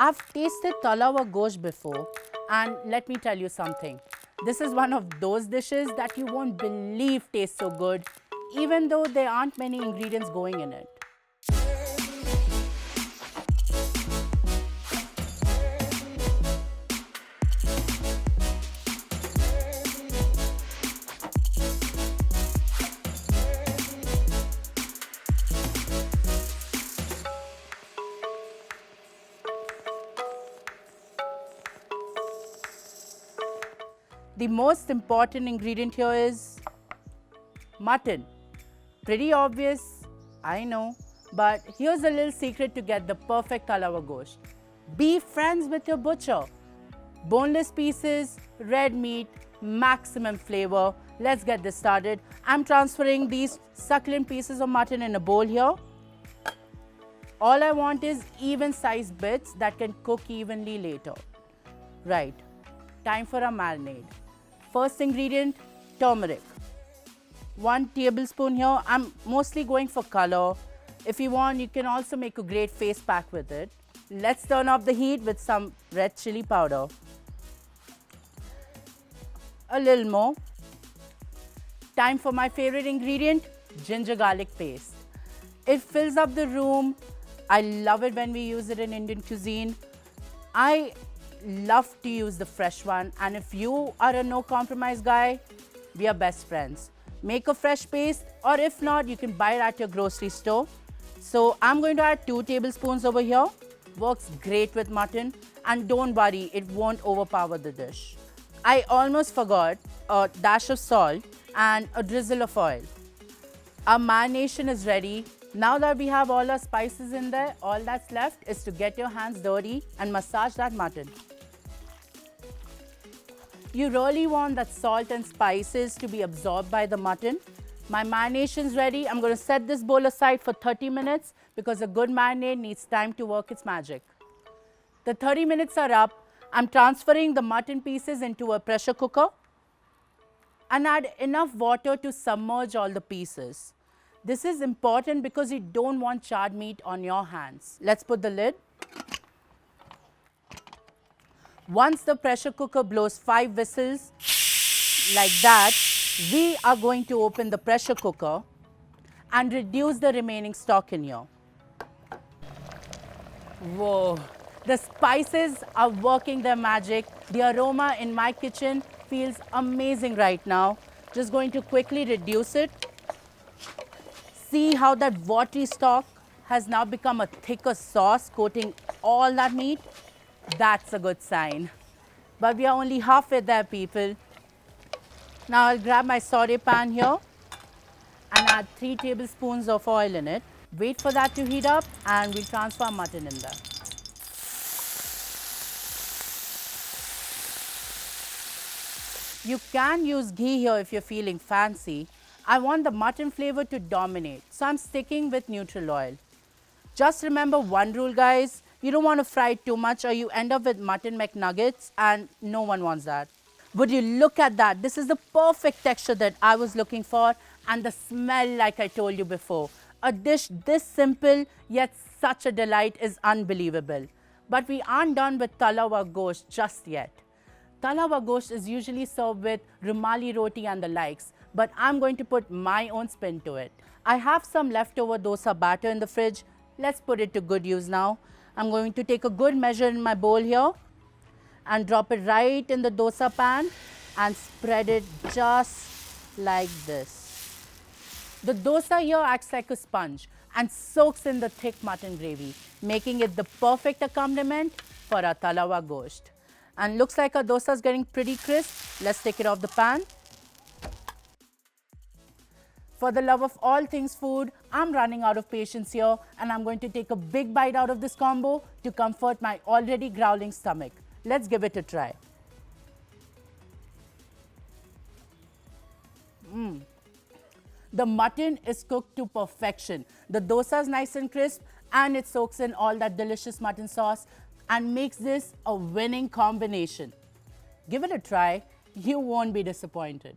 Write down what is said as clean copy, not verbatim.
I've tasted Tala hua gosht before, and let me tell you something. This is one of those dishes that you won't believe tastes so good, even though there aren't many ingredients going in it. The most important ingredient here is mutton. Pretty obvious, I know, but here's a little secret to get the perfect Tala hua gosht. Be friends with your butcher. Boneless pieces, red meat, maximum flavor. Let's get this started. I'm transferring these succulent pieces of mutton in a bowl here. All I want is even sized bits that can cook evenly later. Right, time for a marinade. First ingredient, turmeric. 1 tablespoon here. I'm mostly going for color. If you want, you can also make a great face pack with it. Let's turn up the heat with some red chili powder. A little more. Time for my favorite ingredient, ginger garlic paste. It fills up the room. I love it when we use it in Indian cuisine. I love to use the fresh one, and if you are a no compromise guy, we are best friends. Make a fresh paste, or if not, you can buy it at your grocery store. So I'm going to add 2 tablespoons over here. Works great with mutton, and don't worry, it won't overpower the dish. I almost forgot a dash of salt and a drizzle of oil. Our marination is ready. Now that we have all our spices in there, all that's left is to get your hands dirty and massage that mutton. You really want that salt and spices to be absorbed by the mutton. My marination's ready. I'm going to set this bowl aside for 30 minutes because a good marinade needs time to work its magic. The 30 minutes are up. I'm transferring the mutton pieces into a pressure cooker and add enough water to submerge all the pieces. This is important because you don't want charred meat on your hands. Let's put the lid. Once the pressure cooker blows 5 whistles like that, we are going to open the pressure cooker and reduce the remaining stock in here. Whoa, the spices are working their magic. The aroma in my kitchen feels amazing right now. Just going to quickly reduce it. See how that watery stock has now become a thicker sauce coating all that meat? That's a good sign. But we are only halfway there, people. Now I'll grab my saute pan here and add 3 tablespoons of oil in it. Wait for that to heat up and we'll transfer mutton in there. You can use ghee here if you're feeling fancy. I want the mutton flavor to dominate, so I'm sticking with neutral oil. Just remember one rule, guys. You don't want to fry it too much or you end up with mutton McNuggets, and no one wants that. Would you look at that? This is the perfect texture that I was looking for, and the smell, like I told you before. A dish this simple yet such a delight is unbelievable. But we aren't done with Tala hua gosht just yet. Tala hua gosht is usually served with rumali roti and the likes, but I'm going to put my own spin to it. I have some leftover dosa batter in the fridge. Let's put it to good use now. I'm going to take a good measure in my bowl here and drop it right in the dosa pan and spread it just like this. The dosa here acts like a sponge and soaks in the thick mutton gravy, making it the perfect accompaniment for our Tala hua gosht. And looks like our dosa is getting pretty crisp. Let's take it off the pan. For the love of all things food, I'm running out of patience here and I'm going to take a big bite out of this combo to comfort my already growling stomach. Let's give it a try. The mutton is cooked to perfection. The dosa is nice and crisp and it soaks in all that delicious mutton sauce and makes this a winning combination. Give it a try. You won't be disappointed.